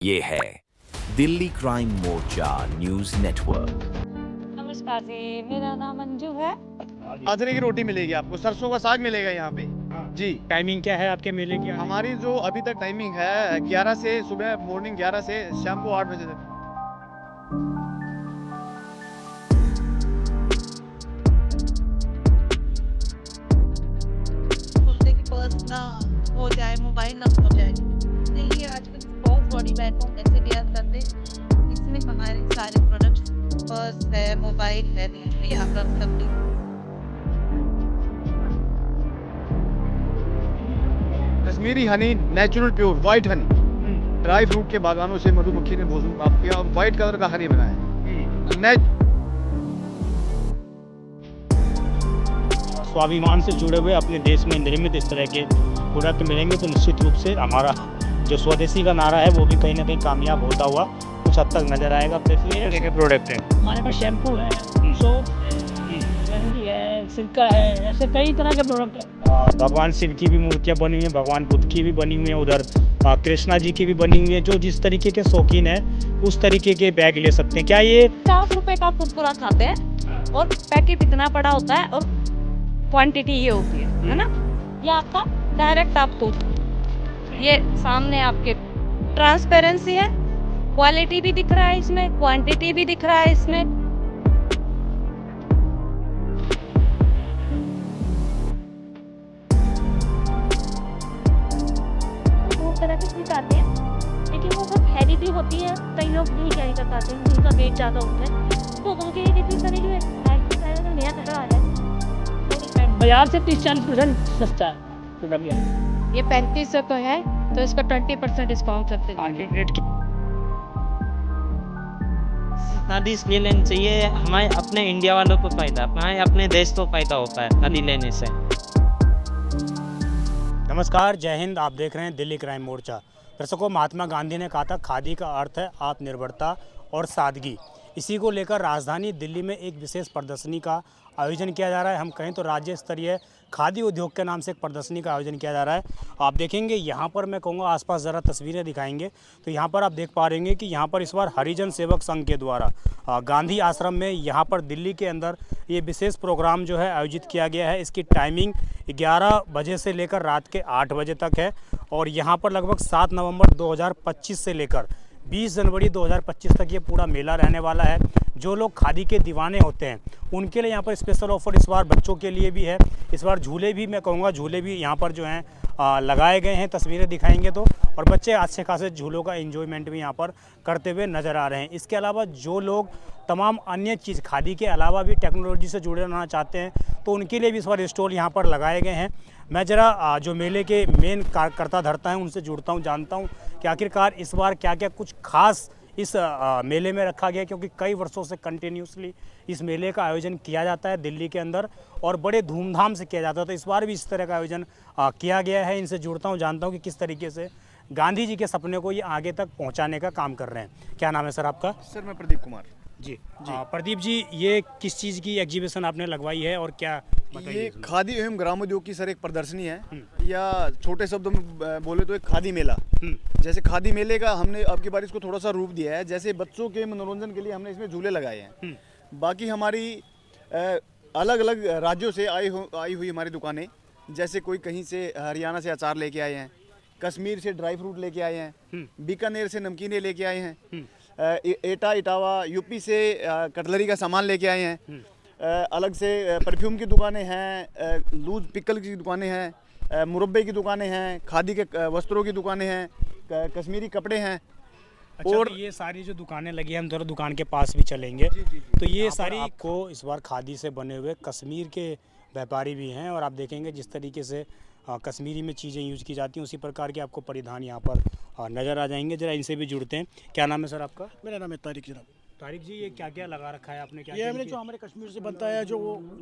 ये है दिल्ली क्राइम मोर्चा news network. नमस्कार जी, मेरा नाम मंजू है। बाजरे की रोटी मिलेगी आपको, सरसों का साग मिलेगा यहाँ पे जी। टाइमिंग क्या है आपके मेले की? हमारी जो अभी तक टाइमिंग है 11 से सुबह मॉर्निंग 11 से शाम को 8 बजे तक। कुत्ते की पर्स ना हो जाए, मोबाइल ना हो जाए, इसलिए आजकल बहुत बड़ी बैकअप ऐसे दिया करते इसमें हमारे सारे प्रोडक्ट्स पर्स है, मोबाइल है, यहाँ पर सब Kashmiri Honey, natural pure white Honey, dry fruit के बागानों से मधुमक्खी ने भोजन प्राप्त किया और वाइट कलर का हनी बनाया। स्वाभिमान से जुड़े हुए अपने देश में निर्मित इस तरह के प्रोडक्ट मिलेंगे तो निश्चित रूप से हमारा जो स्वदेशी का नारा है वो भी कहीं ना कहीं कामयाब होता हुआ कुछ हद तक नजर आएगा। अब देखिए क्या प्रोडक्ट है हमारे पास शैम्पू है, सोप है, मेहंदी है, सिरका है, ऐसे कई तरह के प्रोडक्ट है। भगवान शिव की भी मूर्तियाँ बनी हुई हैं, भगवान बुद्ध की भी बनी हुई हैं, उधर कृष्णा जी की भी बनी हुई है। जो जिस तरीके के शौकीन है उस तरीके के बैग ले सकते हैं। क्या ये 4 रुपए का कुरकुरा खाते हैं और पैकेट इतना बड़ा होता है और क्वांटिटी ये होती है ना। ये आपका डायरेक्ट आपको ये सामने आपके ट्रांसपेरेंसी है, क्वालिटी भी दिख रहा है इसमें, क्वांटिटी भी दिख रहा है इसमें। वो तरह की चीज आती है लेकिन वो बहुत हैवी भी होती है, कई लोग नहीं कैरी कर पाते हैं, जिनका वेट ज़्यादा होता है तो उनके लिए कितनी सारी जो है नया कपड़ा आया है बाजार से 30-40% सस्ता है प्रोडक्ट ये। ये 3500 का है तो इसका 20% डिस्काउंट करते हैं। आगे रेट खादी इसलिए लेनी चाहिए, हमारे अपने इंडिया वालों को फायदा, हमारे अपने देश को फायदा होता है खादी लेने से। नमस्कार, जय हिंद। आप देख रहे हैं दिल्ली क्राइम मोर्चा। दर्शकों, महात्मा गांधी ने कहा था खादी का अर्थ है आत्मनिर्भरता और सादगी। इसी को लेकर राजधानी दिल्ली में एक विशेष प्रदर्शनी का आयोजन किया जा रहा है। हम कहें तो राज्य स्तरीय खादी उद्योग के नाम से एक प्रदर्शनी का आयोजन किया जा रहा है। आप देखेंगे यहाँ पर, मैं कहूँगा आसपास ज़रा तस्वीरें दिखाएंगे तो यहाँ पर आप देख पा रहे हैं कि यहाँ पर इस बार हरिजन सेवक संघ के द्वारा गांधी आश्रम में यहाँ पर दिल्ली के अंदर ये विशेष प्रोग्राम जो है आयोजित किया गया है। इसकी टाइमिंग 11 बजे से लेकर रात के 8 बजे तक है और यहाँ पर लगभग 7 नवंबर 2025 से लेकर 20 जनवरी 2025 तक ये पूरा मेला रहने वाला है। जो लोग खादी के दीवाने होते हैं उनके लिए यहाँ पर स्पेशल ऑफर इस बार बच्चों के लिए भी है। इस बार झूले भी, मैं कहूँगा झूले भी यहाँ पर जो हैं लगाए गए हैं। तस्वीरें दिखाएंगे तो, और बच्चे अच्छे खासे झूलों का एंजॉयमेंट भी यहाँ पर करते हुए नज़र आ रहे हैं। इसके अलावा जो लोग तमाम अन्य चीज़ खादी के अलावा भी टेक्नोलॉजी से जुड़े रहना चाहते हैं तो उनके लिए भी इस बार स्टॉल यहाँ पर लगाए गए हैं। मैं ज़रा जो मेले के मेन कार्यकर्ता धरता हैं उनसे जुड़ता हूँ, जानता हूँ कि आखिरकार इस बार क्या क्या कुछ खास इस मेले में रखा गया, क्योंकि कई वर्षों से कंटिन्यूसली इस मेले का आयोजन किया जाता है दिल्ली के अंदर और बड़े धूमधाम से किया जाता है। तो इस बार भी इस तरह का आयोजन किया गया है। इनसे जुड़ता हूँ, जानता हूँ कि किस तरीके से गांधी जी के सपने को ये आगे तक पहुँचाने का काम कर रहे हैं। क्या नाम है सर आपका? सर मैं प्रदीप कुमार जी। प्रदीप जी, ये किस चीज़ की एग्जीबिशन आपने लगवाई है और क्या ये खादी एवं ग्रामोद्योग की सर एक प्रदर्शनी है, या छोटे शब्दों में बोले तो एक खादी मेला। जैसे खादी मेले का हमने अब की बार इसको थोड़ा सा रूप दिया है। जैसे बच्चों के मनोरंजन के लिए हमने इसमें झूले लगाए हैं। बाकी हमारी अलग अलग राज्यों से आई हुई हमारी दुकानें, जैसे कोई कहीं से हरियाणा से अचार लेके आए हैं, कश्मीर से ड्राई फ्रूट लेके आए हैं, बीकानेर से नमकीनें लेके आए हैं, इटावा यूपी से कटलरी का सामान लेके आए हैं, अलग से परफ्यूम की दुकानें हैं, लूज पिकल की दुकानें हैं, मुरब्बे की दुकानें हैं, खादी के वस्त्रों की दुकानें हैं, कश्मीरी कपड़े हैं। अच्छा, और तो ये सारी जो दुकानें लगी हैं, हम थोड़ा दुकान के पास भी चलेंगे। जी। तो ये सारी आपको इस बार खादी से बने हुए कश्मीर के व्यापारी भी हैं और आप देखेंगे जिस तरीके से कश्मीरी में चीज़ें यूज़ की जाती हैं उसी प्रकार के आपको परिधान यहाँ पर नज़र आ जाएंगे। जरा इनसे भी जुड़ते हैं। क्या नाम है सर आपका? मेरा नाम है तारिक जनाब। तारिक जी, ये क्या क्या लगा रखा है आपने? क्या ये हमने जो हमारे कश्मीर से बनता है, जो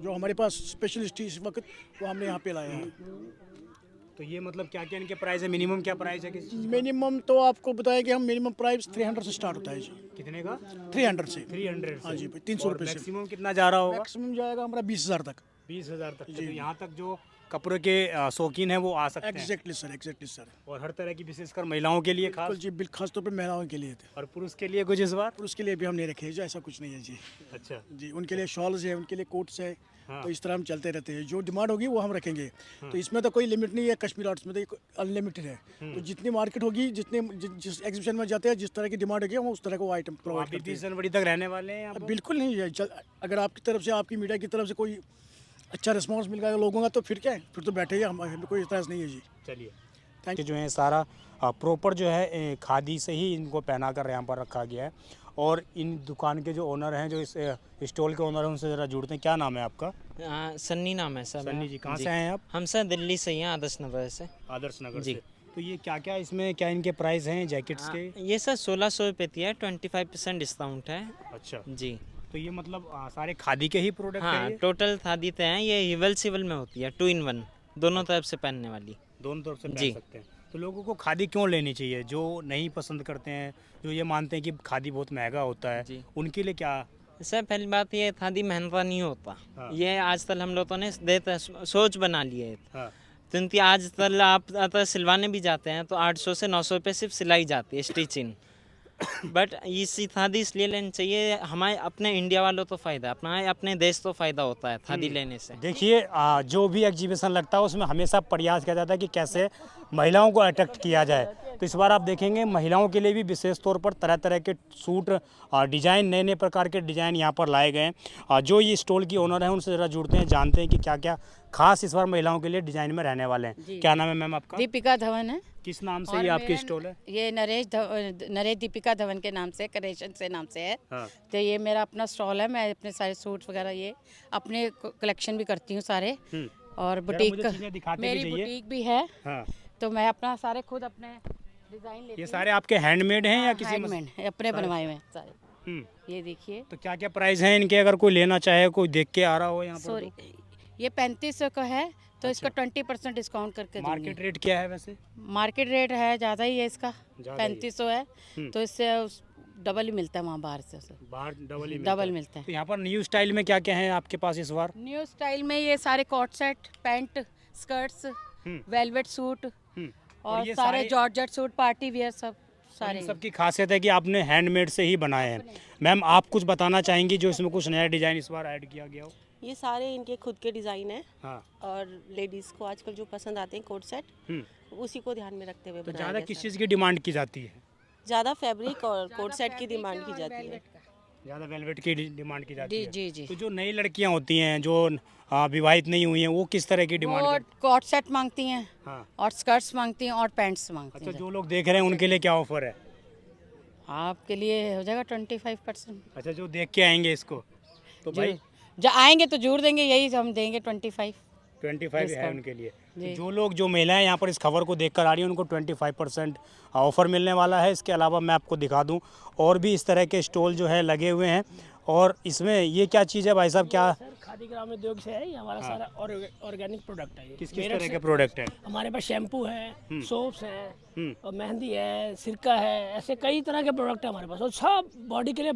हमारे पास स्पेशलिस्ट इस वक्त, वो हमने यहाँ पे लाया है। तो ये मतलब क्या क्या इनके प्राइस है? मिनिमम क्या प्राइस है किसी चीज़ का? मिनिमम तो आपको बताया कि हम मिनिमम प्राइस 300 से स्टार्ट होता है जी। कितने का? 300 से। 300 हाँ जी भाई, 300 रुपये से। मैक्सिमम कितना जा रहा होगा? मैक्सिमम जाएगा हमारा 20,000 तक। 20,000 तक। तो यहाँ तक जो कपड़े के शौकीन हैं वो आ सकते हैं एग्जैक्टली सर और हर तरह की विशेषकर महिलाओं के लिए खास बिल्कुल जी बिल्कुल खास तौर पर महिलाओं के लिए थे और पुरुष के लिए कुछ इस बार पुरुष के लिए भी हम नहीं रखे जो ऐसा कुछ नहीं है जी अच्छा जी उनके लिए शॉल्स है उनके लिए कोट्स है हाँ। तो इस तरह हम चलते रहते हैं जो डिमांड होगी वो हम रखेंगे तो इसमें तो कोई लिमिट नहीं है कश्मीर आर्ट्स में तो अनलिमिटेड है तो जितनी मार्केट होगी जितने जिस एग्जीबिशन में जाते हैं जिस तरह की डिमांड होगी हम उस तरह को आइटम प्रोवाइड अभी करते 20 हैं जनवरी तक रहने वाले हैं यहाँ पर? बिल्कुल नहीं है अगर आपकी तरफ से आपकी मीडिया की तरफ से कोई अच्छा रिस्पॉन्स मिल गया लोगों का तो फिर क्या है फिर तो बैठे ही हमें कोई इतराज़ नहीं है जी चलिए थैंक जो है सारा प्रॉपर जो है खादी से ही इनको पहना कर यहाँ पर रखा गया है और इन दुकान के जो ओनर हैं जो इस स्टॉल के ओनर हैं उनसे ज़रा जुड़ते हैं। क्या नाम है आपका? सन्नी नाम है सर। सन्नी जी, कहाँ से हैं आप? हम सर दिल्ली से ही हैं, आदर्श नगर से। आदर्श नगर जी। से। तो ये क्या क्या इसमें क्या इनके प्राइस हैं जैकेट्स के? ये सर 1600 रुपये की है, 25% डिस्काउंट है। अच्छा, जी तो ये मतलब सारे खादी के ही प्रोडक्ट हाँ, हैं ये? टोटल खादी तो हैं। ये रिवर्सिबल में होती है, 2 in 1 दोनों तरफ से पहनने वाली। दोनों तरफ से जी। पहन सकते हैं। तो लोगों को खादी क्यों लेनी चाहिए जो नहीं पसंद करते हैं, जो ये मानते हैं कि खादी बहुत महंगा होता है, जी। उनके लिए क्या? सर पहली बात ये खादी महंगा नहीं होता। हाँ। ये आजकल हम लोगों ने सोच बना ली है। हाँ, तो इनकी आजकल आप अगर सिलवाने भी जाते हैं तो 800 से 900 रुपये सिर्फ सिलाई जाती है, स्टिचिंग। बट इसी खादी इसलिए लेनी चाहिए, हमारे अपने इंडिया वालों तो फ़ायदा, अपने देश तो फ़ायदा होता है खादी लेने से। देखिए जो भी एग्जीबिशन लगता है उसमें हमेशा प्रयास किया जाता है कि कैसे महिलाओं को अट्रैक्ट किया जाए। तो इस बार आप देखेंगे महिलाओं के लिए भी विशेष तौर पर तरह तरह के सूट डिज़ाइन, नए नए प्रकार के डिज़ाइन यहाँ पर लाए गए हैं। जो ये स्टॉल की ओनर हैं उनसे ज़रा जुड़ते हैं, जानते हैं कि क्या क्या खास इस बार महिलाओं के लिए डिज़ाइन में रहने वाले हैं। क्या नाम है मैम आपका? दीपिका धवन है। किस नाम से और ये आपकी मेरा स्टॉल है? ये नरेश दीपिका धवन के नाम से, क्रिएशन से नाम से है। हाँ। तो ये मेरा अपना स्टॉल है। मैं अपने सारे सूट्स वगैरह ये अपने कलेक्शन भी करती हूँ सारे। और बुटीक मुझे चीज़ें दिखाते भी मेरी जाइए। बुटीक भी है। हाँ। तो मैं अपना सारे खुद अपने डिजाइन लेती ये हूँ। सारे आपके हैंडमेड हैं या किसी हैंडमेड अपने बनवाए हुए हैं सारे। हम्म। ये देखिए। तो क्या क्या प्राइस हैं इनके, अगर कोई लेना चाहे, कोई देख के आ रहा हो यहाँ पर? सॉरी, ये 3500 का है तो इसका 20% डिस्काउंट करके दूंगी। मार्केट रेट क्या है वैसे? मार्केट रेट है ज़्यादा ही है इसका, ज़्यादा ही है। 3500 है। तो इससे डबल ही मिलता है वहाँ बाहर से उसे। बाहर डबल ही डबल मिलता है। तो यहाँ पर न्यू स्टाइल में क्या क्या है आपके पास इस बार? न्यू स्टाइल में ये सारे coat set, pant, skirts, velvet suit और ये सारे सारे- जॉर्जेट सूट, पार्टी वियर सब सारे। इन सबकी खासियत है कि आपने हैंडमेड से ही बनाए हैं। मैम आप कुछ बताना चाहेंगी जो इसमें कुछ नया डिज़ाइन इस बार ऐड किया गया हो? ये सारे इनके खुद के डिज़ाइन हैं हाँ। और लेडीज़ को आजकल जो पसंद आते हैं कोट सेट, उसी को ध्यान में रखते हुए तो बनाया ज़्यादा गया किस सारा। चीज़ की डिमांड की जाती है? ज़्यादा फैब्रिक और कोट सेट की डिमांड की जाती है। ज़्यादा वेलवेट की डिमांड की जाती जी है। जी जी। तो जो नई लड़कियाँ होती हैं जो विवाहित नहीं हुई हैं वो किस तरह की डिमांड वो करती कॉट सेट मांगती हैं हाँ। और स्कर्ट्स मांगती हैं और पैंट्स मांगती अच्छा, हैं। जो लोग देख रहे हैं उनके लिए क्या ऑफर है? आपके लिए हो जाएगा 25%। अच्छा, जो देख के आएंगे इसको तो भाई जब आएंगे तो जरूर देंगे, यही हम देंगे 25। 25 है उनके लिए। तो जी। जो लोग, जो महिलाएं यहाँ पर इस खबर को देखकर आ रही हैं उनको 25% ऑफ़र मिलने वाला है। इसके अलावा मैं आपको दिखा दूं और भी इस तरह के स्टॉल जो है लगे हुए हैं। और इसमें ये क्या चीज़ है भाई साहब, क्या सर खादी ग्राम उद्योग से है, ये हमारा सारा ऑर्गेनिक प्रोडक्ट है। ये किस मेरठ तरह से- के प्रोडक्ट हैं? हमारे पास शैम्पू है, सोप्स हैं और मेहंदी है, सिरका है, ऐसे कई तरह के प्रोडक्ट है हमारे पास और सब बॉडी के लिए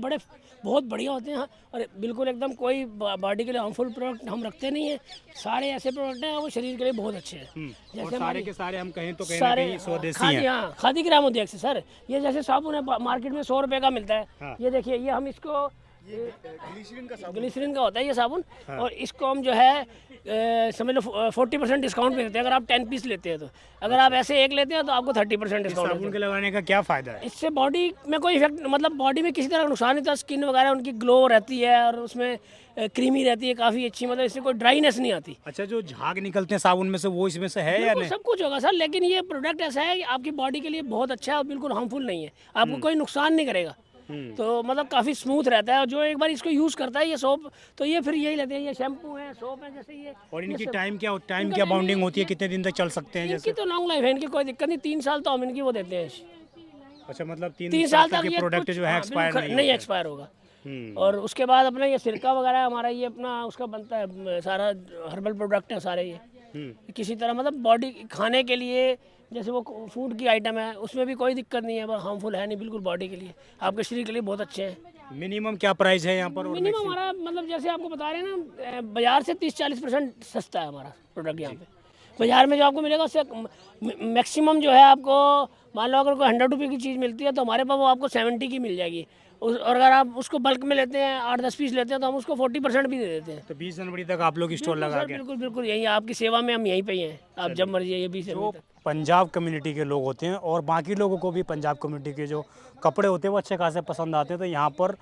बहुत बढ़िया होते हैं। और बिल्कुल एकदम कोई बॉडी के लिए हार्मफुल प्रोडक्ट हम रखते नहीं हैं। सारे ऐसे प्रोडक्ट हैं वो शरीर के लिए बहुत अच्छे हैं। और सारे के सारे हम कहें तो कहीं ना कहीं स्वदेशी हैं। हाँ, खादी ग्राम उद्योग से सर। ये जैसे साबुन है मार्केट में 100 रुपये का मिलता है। ये देखिए, ये हम इसको ग्लिसरीन का होता है ये साबुन। और इसको हम जो है समझ लो 40% डिस्काउंट पे देते हैं अगर आप 10 पीस लेते हैं तो। अगर आप ऐसे एक लेते हैं तो आपको 30% डिस्काउंट साबुन के लगाने का क्या फ़ायदा है? इससे बॉडी में कोई इफेक्ट, मतलब बॉडी में किसी तरह का नुकसान नहीं था। स्किन वगैरह उनकी ग्लो रहती है और उसमें क्रीमी रहती है काफ़ी अच्छी, मतलब इससे कोई ड्राइनेस नहीं आती। अच्छा, जो झाग निकलते हैं साबुन में से वो इसमें से है या बिल्कुल नहीं? सब कुछ होगा सर, लेकिन ये प्रोडक्ट ऐसा है कि आपकी बॉडी के लिए बहुत अच्छा है और बिल्कुल हार्मफुल नहीं है, आपको कोई नुकसान नहीं करेगा। तो मतलब काफ़ी स्मूथ रहता है और जो एक बार इसको यूज़ करता है ये सोप, तो ये फिर यही लेते हैं। ये शैम्पू है, सोप है, जैसे ये। और इनकी ये सब- टाइम क्या इनका क्या time बाउंडिंग होती है, कितने दिन तक चल सकते हैं इनकी जैसे? तो लॉन्ग लाइफ है, इनकी कोई दिक्कत नहीं। 3 साल तो हम इनकी वो देते हैं। अच्छा, मतलब 3 साल तक के ये प्रोडक्ट कुछ- जो है हाँ, एक्सपायर बिल्कुल नहीं एक्सपायर होगा। और उसके बाद अपना ये सिरका वगैरह हमारा ये अपना उसका बनता है, सारा हर्बल प्रोडक्ट है सारे ये। किसी तरह मतलब बॉडी खाने के लिए, जैसे वो फूड की आइटम है उसमें भी कोई दिक्कत नहीं है, हार्मफुल है नहीं बिल्कुल बॉडी के लिए, आपके शरीर के लिए बहुत अच्छे हैं। मिनिमम क्या प्राइस है यहाँ पर? और मिनिमम हमारा मतलब जैसे आपको बता रहे हैं ना, बाजार से 30-40% सस्ता है हमारा प्रोडक्ट यहाँ पे। बाज़ार में जो आपको मिलेगा उससे मैक्सिमम जो है आपको, मान लो अगर कोई 100 रुपये की चीज़ मिलती है तो हमारे पास वो आपको 70 की मिल जाएगी। और अगर आप उसको बल्क में लेते हैं, 8-10 पीस लेते हैं, तो हम उसको 40% भी दे देते हैं। तो 20 जनवरी तक आप लोग स्टॉल लगा के, बिल्कुल बिल्कुल यही आपकी सेवा में, हम यहीं पे ही हैं, आप जब मर्जी आइए 20 जनवरी तक। पंजाब कम्युनिटी के लोग होते हैं और बाकी लोगों को भी पंजाब कम्युनिटी के जो कपड़े होते हैं वो अच्छे खासे पसंद आते हैं, तो यहाँ पर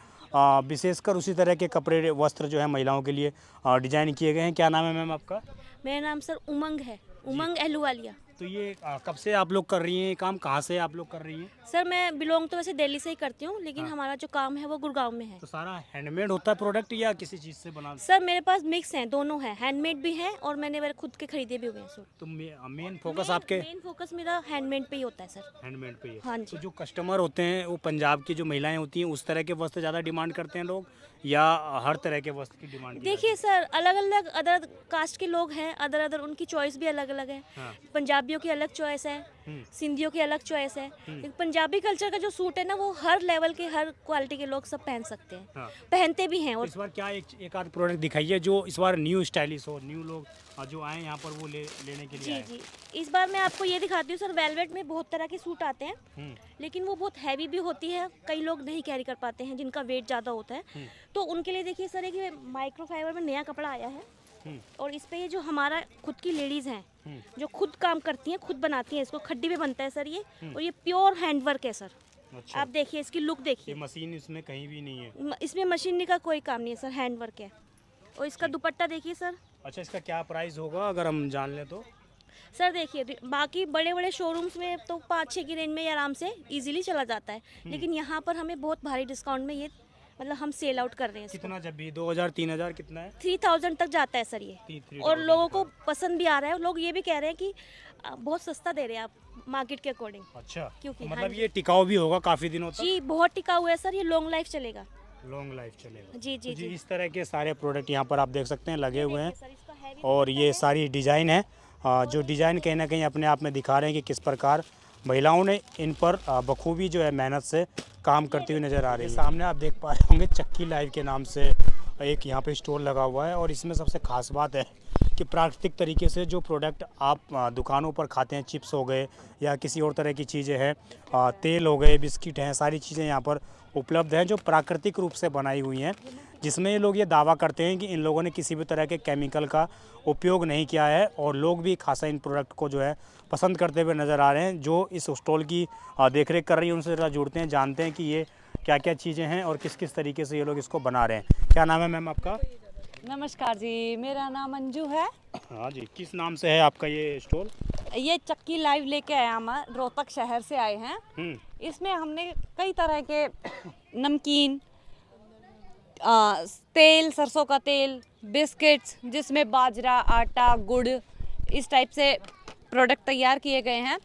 विशेषकर उसी तरह के कपड़े वस्त्र जो है महिलाओं के लिए डिजाइन किए गए हैं। क्या नाम है मैम आपका? मेरा नाम सर उमंग है, उमंग अहलूवालिया। तो ये कब से आप लोग कर रही हैं ये काम, कहाँ से आप लोग कर रही हैं? सर मैं बिलोंग तो वैसे दिल्ली से ही करती हूँ, लेकिन हमारा जो काम है वो गुड़गांव में है। तो सारा हैंडमेड होता है प्रोडक्ट या किसी चीज़ से बना? सर मेरे पास मिक्स हैं, दोनों हैं, हैंडमेड भी हैं और मैंने मेरे खुद के खरीदे भी हुए हैं सर। तो मेन फोकस आपके मेन फोकस मेरा हैंडमेड पे ही होता है सर। हैंडमेड पे ही है। हाँ जी। तो जो कस्टमर होते हैं वो पंजाब की जो महिलाएं होती हैं उस तरह के वस्त्र ज़्यादा डिमांड करते हैं लोग, या हर तरह के वस्त्र की डिमांड? देखिए सर, अलग अलग अदर कास्ट के लोग हैं, अदर अदर उनकी चॉइस भी अलग अलग है। हाँ। पंजाबियों की अलग चॉइस है, सिंधियों की अलग चॉइस है। लेकिन पंजाबी कल्चर का जो सूट है ना, वो हर लेवल के, हर क्वालिटी के लोग सब पहन सकते हैं। हाँ। पहनते भी हैं। तो और इस बार क्या एक आध प्रोडक्ट दिखाइए जो इस बार न्यू स्टाइलिश हो, न्यू लोग जो आए यहाँ पर वो लेने के लिए जी आए। जी, इस बार मैं आपको ये दिखाती हूँ सर, वेलवेट में बहुत तरह के सूट आते हैं, लेकिन वो बहुत हैवी भी होती है, कई लोग नहीं कैरी कर पाते हैं जिनका वेट ज़्यादा होता है, तो उनके लिए देखिए सर, एक माइक्रोफाइबर में नया कपड़ा आया है, और इस पे ये जो हमारा खुद की लेडीज़ हैं जो खुद काम करती हैं, खुद बनाती हैं, इसको खड्डी पे बनता है सर ये, और ये प्योर हैंडवर्क है सर। अच्छा। आप देखिए इसकी लुक देखिए, ये मशीन इसमें कहीं भी नहीं है? इसमें मशीनरी का कोई काम नहीं है सर, हैंडवर्क है। और इसका दुपट्टा देखिए सर। अच्छा, इसका क्या प्राइस होगा अगर हम जान लें तो? सर देखिए, बाकी बड़े बड़े शोरूम्स में तो 5-6 की रेंज में आराम से इजीली चला जाता है, लेकिन यहाँ पर हमें बहुत भारी डिस्काउंट में ये, मतलब हम सेल आउट कर रहे हैं। कितना, जब भी 2000-3000 कितना है? 3000 तक जाता है सर ये, और लोगों को पसंद भी आ रहा है, लोग ये भी कह रहे हैं कि बहुत सस्ता दे रहे हैं आप मार्केट के अकॉर्डिंग। अच्छा, क्योंकि तो हाँ मतलब जी। ये टिकाऊ भी होगा काफ़ी दिनों तक? जी बहुत टिकाऊ है सर, ये लॉन्ग लाइफ चलेगा। लॉन्ग लाइफ चलेगा। जी जी जी, जी। इस तरह के सारे प्रोडक्ट यहाँ पर आप देख सकते हैं लगे हुए हैं, सर इसका हैवी और ये सारी डिज़ाइन है, जो डिज़ाइन कहीं ना कहीं अपने आप में दिखा रहे हैं कि किस प्रकार महिलाओं ने इन पर बखूबी जो है मेहनत से काम करती हुई नज़र आ रही है। सामने आप देख पा रहे होंगे चक्की लाइव के नाम से एक यहाँ पे स्टोर लगा हुआ है, और इसमें सबसे खास बात है कि प्राकृतिक तरीके से जो प्रोडक्ट आप दुकानों पर खाते हैं, चिप्स हो गए या किसी और तरह की चीज़ें हैं, तेल हो गए, बिस्किट हैं, सारी चीज़ें यहाँ पर उपलब्ध हैं जो प्राकृतिक रूप से बनाई हुई हैं, जिसमें ये लोग ये दावा करते हैं कि इन लोगों ने किसी भी तरह के केमिकल का उपयोग नहीं किया है, और लोग भी खासा इन प्रोडक्ट को जो है पसंद करते हुए नज़र आ रहे हैं। जो इस स्टॉल की देखरेख कर रही है उनसे ज़रा जुड़ते हैं, जानते हैं कि ये क्या क्या चीज़ें हैं और किस किस तरीके से ये लोग इसको बना रहे हैं। क्या नाम है मैम आपका? नमस्कार जी, मेरा नाम अंजू है। हाँ जी, किस नाम से है आपका ये स्टॉल? ये चक्की लाइव लेके आए हम रोहतक शहर से आए हैं। इसमें हमने कई तरह के नमकीन, तेल, सरसों का तेल, बिस्किट्स जिसमें बाजरा, आटा, गुड़, इस टाइप से प्रोडक्ट तैयार किए गए हैं।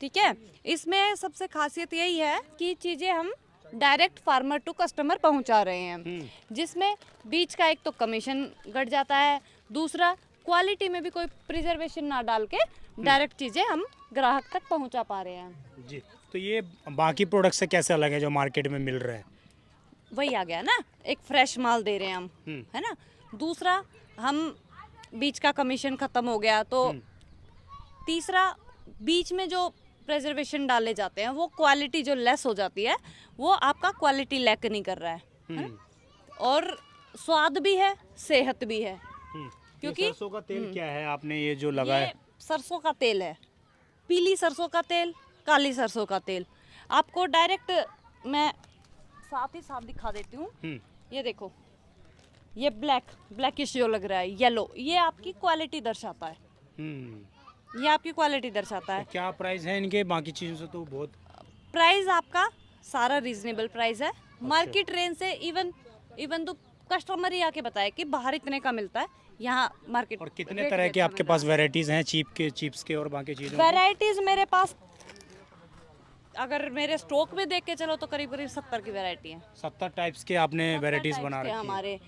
ठीक है, इसमें सबसे खासियत यही है कि चीज़ें हम डायरेक्ट फार्मर टू कस्टमर पहुंचा रहे हैं, जिसमें बीच का एक तो कमीशन घट जाता है, दूसरा क्वालिटी में भी कोई प्रिजर्वेशन ना डाल के डायरेक्ट चीज़ें हम ग्राहक तक पहुंचा पा रहे हैं। जी, तो ये बाकी प्रोडक्ट से कैसे अलग है जो मार्केट में मिल रहे हैं? वही आ गया ना, एक फ्रेश माल दे रहे हैं हम, है ना। दूसरा, हम बीच का कमीशन ख़त्म हो गया, तो तीसरा, बीच में जो प्रिजर्वेशन डाले जाते हैं वो क्वालिटी जो लेस हो जाती है, वो आपका क्वालिटी लैक नहीं कर रहा है ना? और स्वाद भी है, सेहत भी है। क्योंकि सरसों का तेल क्या है आपने ये जो लगाया? ये सरसों का तेल है, पीली सरसों का तेल, काली सरसों का तेल। आपको डायरेक्ट मैं साथ ही साथ दिखा देती हूँ। ये देखो, ये ब्लैकिश जो लग रहा है, येलो, ये आपकी क्वालिटी दर्शाता है। ये आपकी क्वालिटी दर्शाता है। तो क्या प्राइस है इनके बाकी चीज़ों से? तो बहुत प्राइस आपका सारा रीजनेबल प्राइस है, मार्केट रेंज से। इवन तो कस्टमर ही आके बताए कि बाहर इतने का मिलता है, यहाँ मार्केट। और कितने तरह के आपके पास वैरायटीज हैं चिप्स के और बाकी चीज़ों? वैरायटीज मेरे पास, अगर मेरे स्टॉक में देख के चलो तो करीब करीब 70 की वैरायटी है। 70 टाइप्स के आपने वैरायटीज बना रखी है हमारे।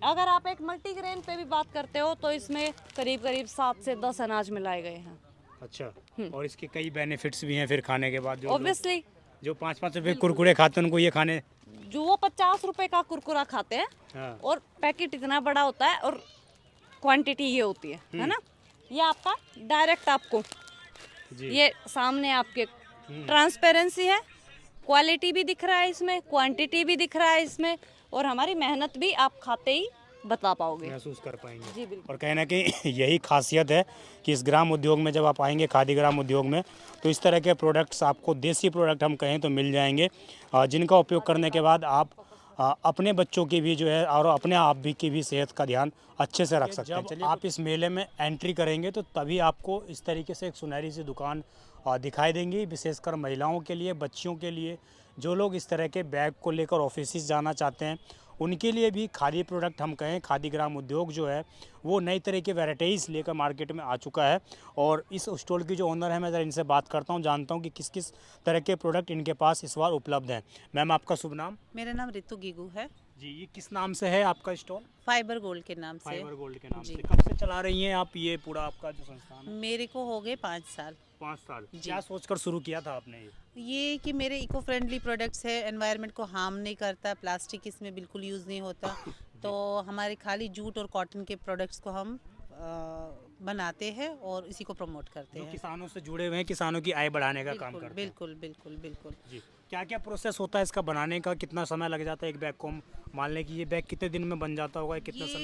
अगर आप एक मल्टीग्रेन पे भी बात करते हो तो इसमें करीब करीब 7 से 10 अनाज मिलाए गए हैं। अच्छा, और इसके कई बेनिफिट्स भी हैं फिर खाने के बाद? ऑब्वियसली जो 5-5 रुपए कुरकुरे खाते हैं उनको ये खाने, जो वो 50 रुपए का कुरकुरा खाते हैं, हाँ। और पैकेट इतना बड़ा होता है और क्वांटिटी ये होती है ना। ये आपका डायरेक्ट आपको ये सामने आपके ट्रांसपेरेंसी है, क्वालिटी भी दिख रहा है इसमें, क्वांटिटी भी दिख रहा है इसमें, और हमारी मेहनत भी आप खाते ही बता पाओगे, महसूस कर पाएंगे। जी बिल्कुल। और कहीं ना कहीं यही खासियत है कि इस ग्राम उद्योग में जब आप आएंगे, खादी ग्राम उद्योग में, तो इस तरह के प्रोडक्ट्स आपको, देसी प्रोडक्ट हम कहें तो मिल जाएंगे, जिनका उपयोग करने के बाद आप अपने बच्चों की भी जो है और अपने आप भी की भी सेहत का ध्यान अच्छे से रख सकते हैं। जब आप इस मेले में एंट्री करेंगे तो तभी आपको इस तरीके से एक सुनहरी सी दुकान दिखाई देंगी, विशेषकर महिलाओं के लिए, बच्चियों के लिए, जो लोग इस तरह के बैग को लेकर ऑफिस जाना चाहते हैं, उनके लिए भी खादी प्रोडक्ट हम कहें, खादी ग्राम उद्योग जो है वो नई तरह की वैराइटीज़ लेकर मार्केट में आ चुका है। और इस स्टॉल की जो ओनर है, मैं ज़रा इनसे बात करता हूँ, जानता हूँ कि किस किस तरह के प्रोडक्ट इनके पास इस बार उपलब्ध हैं। मैम, आपका शुभ नाम? मेरा नाम रितु गिगू है जी। ये किस नाम से है आपका स्टॉल? फाइबर गोल्ड के नाम से। फाइबर गोल्ड के नाम जी। से। कब से चला रही हैं आप ये पूरा आपका जो संस्थान है? मेरे को हो गए 5 साल। 5 साल। जी। क्या सोचकर शुरू किया था आपने ये कि मेरे इको फ्रेंडली प्रोडक्ट्स है, एनवायरनमेंट को हार्म नहीं करता, प्लास्टिक इसमें बिल्कुल यूज़ नहीं होता, तो हमारे खाली जूट और कॉटन के प्रोडक्ट्स को हम बनाते हैं और इसी को प्रमोट करते जो हैं। किसानों से जुड़े हुए हैं, किसानों की आय बढ़ाने का काम बिल्कुल करते हैं? बिल्कुल बिल्कुल बिल्कुल। जी। क्या क्या प्रोसेस होता है इसका बनाने का? कितना समय लग जाता है एक बैग को? मान लें कि ये बैग कितने दिन में बन जाता होगा, कितना समय?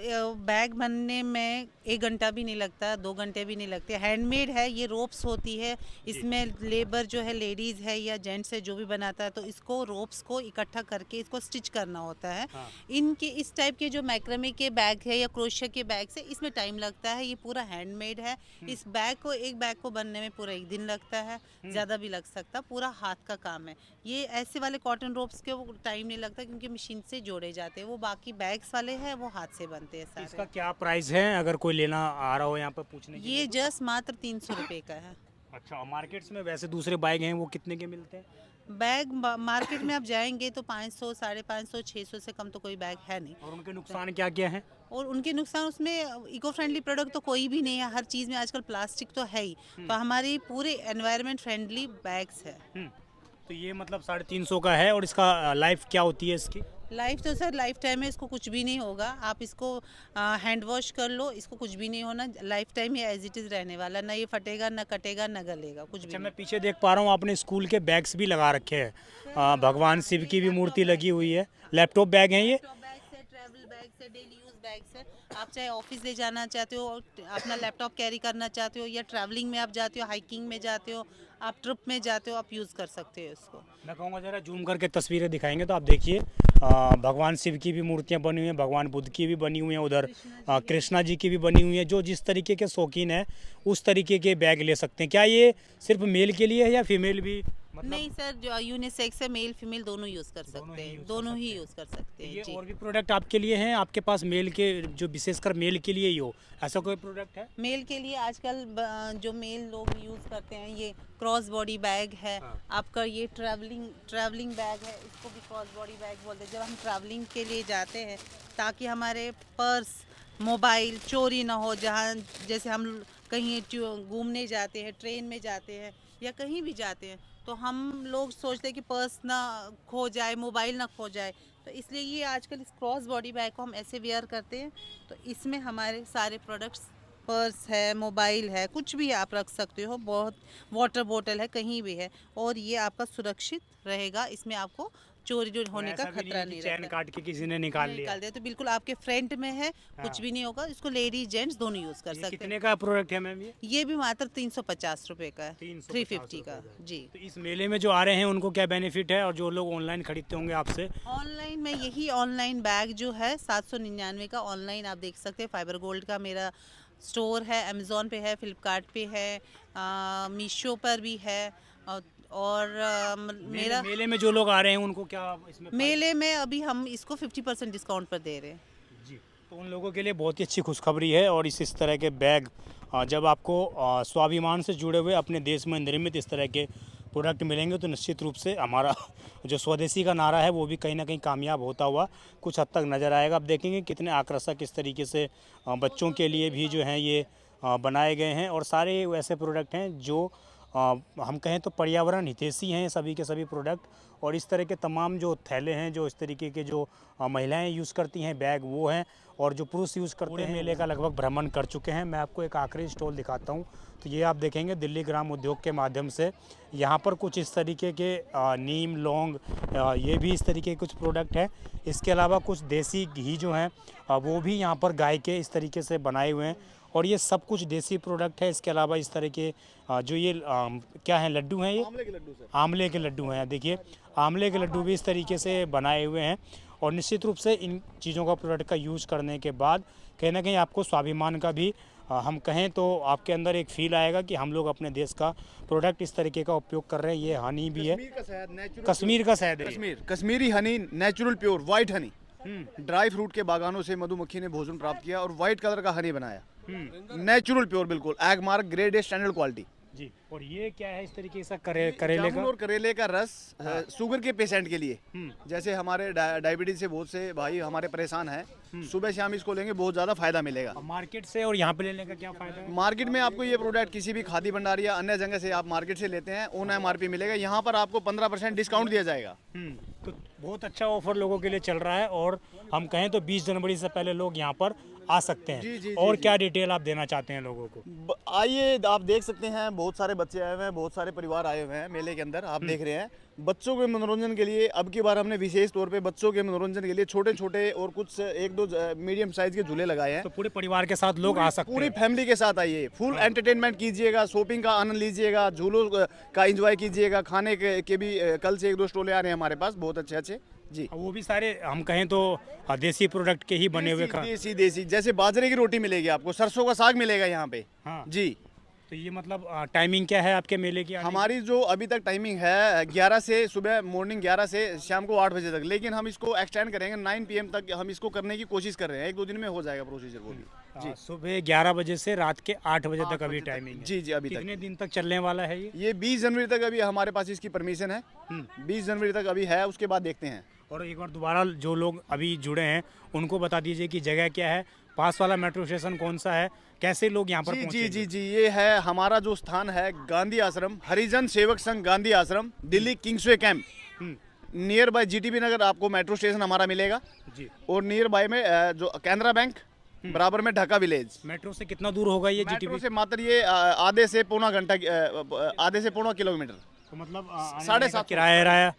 ये बैग बनने में 1 घंटा भी नहीं लगता, 2 घंटे भी नहीं लगते। हैंडमेड है, ये रोप्स होती है, इसमें लेबर जो है, लेडीज़ है या जेंट्स है, जो भी बनाता है, तो इसको रोप्स को इकट्ठा करके इसको स्टिच करना होता है। हाँ। इनके इस टाइप के जो मैक्रमे के बैग है या क्रोशिया के बैग से, इसमें टाइम लगता है। ये पूरा हैंडमेड है। इस बैग को, एक बैग को बनने में पूरा 1 दिन लगता है, ज़्यादा भी लग सकता, पूरा हाथ का काम है। ये ऐसे वाले कॉटन रोप्स के वो टाइम नहीं लगता, क्योंकि मशीन से जोड़े जाते हैं। वो बाकी बैग्स वाले हैं वो हाथ से बनते हैं सारे। इसका क्या प्राइस है अगर कोई लेना आ रहा हो यहाँ पर पूछने के लिए? ये जस्ट मात्र 300 रुपये का है। अच्छा, मार्केट्स में वैसे दूसरे बैग हैं वो कितने के मिलते हैं? बैग मार्केट में आप जाएंगे तो 500, 550, 600 से कम तो कोई बैग है नहीं। और उनके नुकसान क्या क्या हैं? और उनके नुकसान, उसमें इको फ्रेंडली प्रोडक्ट तो कोई भी नहीं है, हर चीज़ में आजकल प्लास्टिक तो है ही, तो हमारी पूरे एनवायरनमेंट फ्रेंडली बैग्स है। तो ये मतलब 350 का है। और इसका लाइफ क्या होती है इसकी? लाइफ तो सर लाइफ टाइम में इसको कुछ भी नहीं होगा। आप इसको हैंड वॉश कर लो, इसको कुछ भी नहीं होना, लाइफ टाइम ये एज इट इज़ रहने वाला, ना ये फटेगा, ना कटेगा, ना गलेगा, कुछ भी अच्छा, नहीं। मैं पीछे देख पा रहा हूँ आपने स्कूल के बैग्स भी लगा रखे हैं। भगवान शिव की भी मूर्ति लगी हुई है। लैपटॉप बैग हैं ये? बैग्स है, ट्रैवल बैग्स है, डेली यूज बैग्स है। आप चाहे ऑफिस ले जाना चाहते हो, अपना लैपटॉप कैरी करना चाहते हो, या ट्रैवलिंग में आप जाते हो, हाइकिंग में जाते हो, आप ट्रिप में जाते हो, आप यूज़ कर सकते हो इसको। मैं कहूँगा ज़रा जूम करके तस्वीरें दिखाएंगे तो आप देखिए, भगवान शिव की भी मूर्तियाँ बनी हुई हैं, भगवान बुद्ध की भी बनी हुई हैं, उधर कृष्णा जी की भी बनी हुई हैं। जो जिस तरीके के शौकीन है उस तरीके के बैग ले सकते हैं। क्या ये सिर्फ मेल के लिए है या फीमेल भी? मतलब नहीं सर, जो यूनिसेक्स है, मेल फीमेल दोनों यूज़ कर सकते हैं, दोनों ही यूज़ कर सकते हैं ये जी। और भी प्रोडक्ट आपके लिए हैं आपके पास, मेल के, जो विशेषकर मेल के लिए ही हो, ऐसा कोई प्रोडक्ट है? मेल के लिए आजकल जो मेल लोग यूज़ करते हैं, ये क्रॉस बॉडी बैग है। आपका ये ट्रैवलिंग बैग है, इसको भी क्रॉस बॉडी बैग बोलते हैं। जब हम ट्रैवलिंग के लिए जाते हैं, ताकि हमारे पर्स, मोबाइल चोरी ना हो, जहाँ जैसे हम कहीं घूमने जाते हैं, ट्रेन में जाते हैं या कहीं भी जाते हैं, तो हम लोग सोचते हैं कि पर्स ना खो जाए, मोबाइल ना खो जाए, तो इसलिए ये आजकल इस क्रॉस बॉडी बैग को हम ऐसे वेयर करते हैं। तो इसमें हमारे सारे प्रोडक्ट्स, पर्स है, मोबाइल है, कुछ भी आप रख सकते हो, बहुत वाटर बोतल है, कहीं भी है, और ये आपका सुरक्षित रहेगा। इसमें आपको चोरी होने का खतरा नहीं चैन रहता। काट के किसी ने निकाल लिया दे तो बिल्कुल आपके फ्रंट में है, कुछ भी नहीं होगा। इसको लेडीज जेंट्स दोनों यूज कर सकते हैं। कितने का प्रोडक्ट है मैम ये भी मात्र 350 रुपए का है, 350 का जी। तो इस मेले में जो आ रहे हैं उनको क्या बेनिफिट है, और जो लोग ऑनलाइन खरीदते होंगे आपसे? ऑनलाइन में यही ऑनलाइन बैग जो है 799 का ऑनलाइन आप देख सकते हैं। फाइबर गोल्ड का मेरा स्टोर है, अमेज़ॉन पे है, फ्लिपकार्ट पे है, मीशो पर भी है, और मेरा मेले में जो लोग आ रहे हैं उनको क्या इसमें? मेले में अभी हम इसको 50% डिस्काउंट पर दे रहे हैं जी। तो उन लोगों के लिए बहुत ही अच्छी खुशखबरी है। और इस तरह के बैग जब आपको स्वाभिमान से जुड़े हुए अपने देश में निर्मित इस तरह के प्रोडक्ट मिलेंगे तो निश्चित रूप से हमारा जो स्वदेशी का नारा है वो भी कहीं ना कहीं कामयाब होता हुआ कुछ हद तक नज़र आएगा। आप देखेंगे कितने आकर्षक इस तरीके से बच्चों के लिए भी जो हैं ये बनाए गए हैं, और सारे वैसे प्रोडक्ट हैं जो हम कहें तो पर्यावरण हितैषी हैं सभी के सभी प्रोडक्ट। और इस तरह के तमाम जो थैले हैं, जो इस तरीके के जो महिलाएं यूज़ करती हैं, बैग वो हैं, और जो पुरुष यूज़ करते हैं। मेले का लगभग भ्रमण कर चुके हैं। मैं आपको एक आखिरी स्टॉल दिखाता हूं। तो ये आप देखेंगे दिल्ली ग्राम उद्योग के माध्यम से यहाँ पर कुछ इस तरीके के नीम, लौंग, ये भी इस तरीके के कुछ प्रोडक्ट हैं। इसके अलावा कुछ देसी घी जो हैं वो भी यहाँ पर गाय के इस तरीके से बनाए हुए हैं, और ये सब कुछ देसी प्रोडक्ट है। इसके अलावा इस तरह के जो ये क्या हैं, लड्डू हैं, ये आंवले के लड्डू सर। आंवले के लड्डू हैं। देखिए आंवले के लड्डू भी इस तरीके से बनाए हुए हैं। और निश्चित रूप से इन चीज़ों का प्रोडक्ट का यूज़ करने के बाद कहीं ना कहीं आपको स्वाभिमान का भी हम कहें तो आपके अंदर एक फील आएगा कि हम लोग अपने देश का प्रोडक्ट इस तरीके का उपयोग कर रहे हैं। ये हनी भी है, कश्मीर का शहद है, Kashmiri Honey, natural pure white Honey. Dry fruit के बागानों से मधुमक्खी ने भोजन प्राप्त किया और वाइट कलर का हनी बनाया। नेचुरल प्योर, बिल्कुल Agmark, grade A, standard quality जी। और ये क्या है, इस तरीके से करेले का, और करेले का रस शुगर के पेशेंट के लिए। जैसे हमारे डायबिटीज से बहुत से भाई हमारे परेशान हैं, सुबह शाम इसको लेंगे बहुत ज़्यादा फायदा मिलेगा। मार्केट से और यहाँ पे लेने का क्या फायदा है? मार्केट में आपको ये प्रोडक्ट किसी भी खादी भंडार या अन्य जगह से आप मार्केट से लेते हैं, ओन MRP मिलेगा। यहाँ पर आपको 15% डिस्काउंट दिया जाएगा। तो बहुत अच्छा ऑफर लोगों के लिए चल रहा है। और हम कहें तो 20 जनवरी से पहले लोग यहाँ पर आ सकते हैं। जी, जी, और जी, क्या डिटेल आप देना चाहते हैं लोगों को? आइए, आप देख सकते हैं बहुत सारे बच्चे आए हुए हैं, बहुत सारे परिवार आए हुए हैं मेले के अंदर। आप देख रहे हैं बच्चों के मनोरंजन के लिए अब की बार हमने विशेष तौर पे बच्चों के मनोरंजन के लिए छोटे छोटे और कुछ 1-2 मीडियम साइज के झूले लगाए हैं। तो पूरे परिवार के साथ लोग आ सकते हैं, पूरी फैमिली के साथ आइए, फुल एंटरटेनमेंट कीजिएगा, शॉपिंग का आनंद लीजिएगा, झूलों का एंजॉय कीजिएगा। खाने के भी कल से 1-2 स्टॉलें आ रहे हैं हमारे पास, बहुत अच्छे अच्छे जी। वो भी सारे हम कहें तो देसी प्रोडक्ट के ही बने हुए देसी जैसे बाजरे की रोटी मिलेगी आपको, सरसों का साग मिलेगा यहाँ पे। हाँ जी। तो ये मतलब टाइमिंग क्या है आपके मेले की? हमारी जो अभी तक टाइमिंग है 11 से सुबह मॉर्निंग 11 से शाम को 8 बजे तक, लेकिन हम इसको एक्सटेंड करेंगे 9 PM तक। हम इसको करने की कोशिश कर रहे हैं, 1-2 दिन में हो जाएगा प्रोसीजर वो भी जी। सुबह 11 बजे से रात के 8 बजे तक अभी टाइमिंग है। जी जी। अभी कितने दिन तक चलने वाला है ये 20 जनवरी तक अभी हमारे पास इसकी परमिशन है। 20 जनवरी तक अभी है, उसके बाद देखते हैं। और एक बार दोबारा जो लोग अभी जुड़े हैं उनको बता दीजिए कि जगह क्या है, पास वाला मेट्रो स्टेशन कौन सा है, कैसे लोग यहाँ पर जी जी जी। ये है हमारा जो स्थान है, गांधी आश्रम, हरिजन सेवक संघ गांधी आश्रम, Delhi Kingsway camp. Near by GTB नगर आपको मेट्रो स्टेशन हमारा मिलेगा जी। और नियर बाय में जो कैनरा बैंक, बराबर में ढाका विलेज। मेट्रो से कितना दूर होगा ये? मेट्रो से मात्र ये आधे से पौना किलोमीटर। तो मतलब 7.5 किराया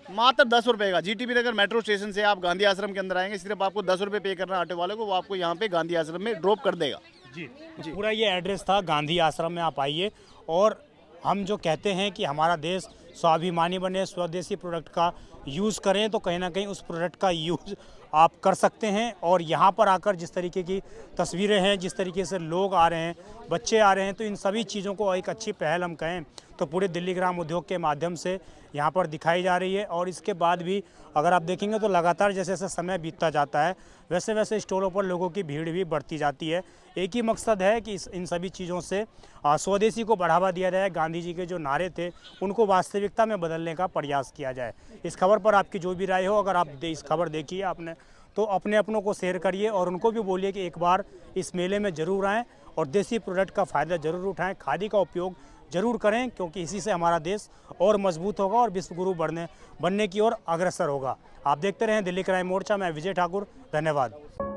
मात्र 10 रुपये का। GTB नगर मेट्रो स्टेशन से आप गांधी आश्रम के अंदर आएंगे, सिर्फ आपको 10 रुपये पे करना ऑटो वाले को, वो आपको यहाँ पे गांधी आश्रम में ड्रॉप कर देगा जी। तो पूरा ये एड्रेस था, गांधी आश्रम में आप आइए। और हम जो कहते हैं कि हमारा देश स्वाभिमानी बने, स्वदेशी प्रोडक्ट का यूज़ करें, तो कहीं ना कहीं उस प्रोडक्ट का यूज़ आप कर सकते हैं। और यहाँ पर आकर जिस तरीके की तस्वीरें हैं, जिस तरीके से लोग आ रहे हैं, बच्चे आ रहे हैं, तो इन सभी चीज़ों को एक अच्छी पहल हम कहें तो पूरे दिल्ली ग्राम उद्योग के माध्यम से यहाँ पर दिखाई जा रही है। और इसके बाद भी अगर आप देखेंगे तो लगातार जैसे जैसे समय बीतता जाता है वैसे वैसे स्टॉलों पर लोगों की भीड़ भी बढ़ती जाती है। एक ही मकसद है कि इन सभी चीज़ों से स्वदेशी को बढ़ावा दिया जाए, गांधी जी के जो नारे थे उनको वास्तविकता में बदलने का प्रयास किया जाए। इस खबर पर आपकी जो भी राय हो, अगर आप इस खबर देखिए आपने तो अपने अपनों को शेयर करिए और उनको भी बोलिए कि एक बार इस मेले में ज़रूर आएँ और देसी प्रोडक्ट का फ़ायदा ज़रूर उठाएँ, खादी का उपयोग जरूर करें, क्योंकि इसी से हमारा देश और मजबूत होगा और विश्व गुरु बनने की ओर अग्रसर होगा। आप देखते रहें दिल्ली क्राइम मोर्चा। मैं विजय ठाकुर, धन्यवाद।